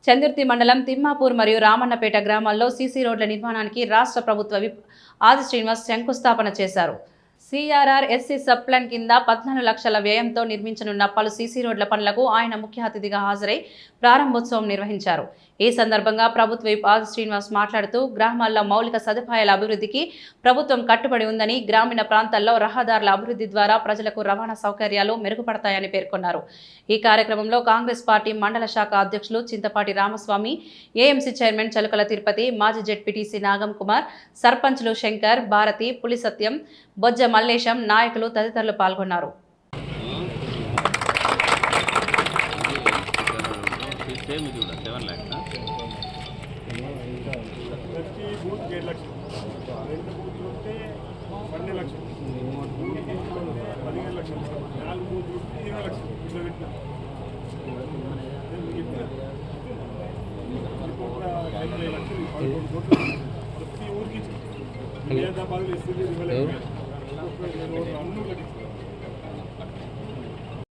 చందుర్తి మండలం తిమ్మాపూర్ మరియు రామన్నపేట గ్రామాల్లో సీసీ రోడ్ల నిర్మాణానికి రాష్ట్ర ప్రభుత్వ విప్ ఆది శ్రీనివాస్ శంకుస్థాపన చేశారు. CRR SC సబ్ ప్లాన్ కింద 14 లక్షల వ్యయంతో నిర్మించనున్న పలు సీసీ రోడ్ల పనులకు ఆయన ముఖ్య అతిథిగా హాజరై ప్రారంభోత్సవం నిర్వహించారు. ఈ సందర్భంగా ప్రభుత్వ విప్ ఆది శ్రీనివాస్ మాట్లాడుతూ గ్రామాల్లో మౌలిక సదుపాయాల అభివృద్ధికి ప్రభుత్వం కట్టుబడి ఉందని, గ్రామీణ ప్రాంతాల్లో రహదారుల అభివృద్ధి ద్వారా ప్రజలకు రవాణా సౌకర్యాలు మెరుగుపడతాయని పేర్కొన్నారు. ఈ కార్యక్రమంలో కాంగ్రెస్ పార్టీ మండల శాఖ అధ్యక్షులు చింతపాటి రామస్వామి, AMC చైర్మన్ చలుకల తిరుపతి, మాజీ జెడ్పీటీసీ నాగం కుమార్, సర్పంచ్లు శంకర్, భారతి, పులి సత్యం, బొజ్జ మల్లేశం, నాయకులు తదితరులు పాల్గొన్నారు.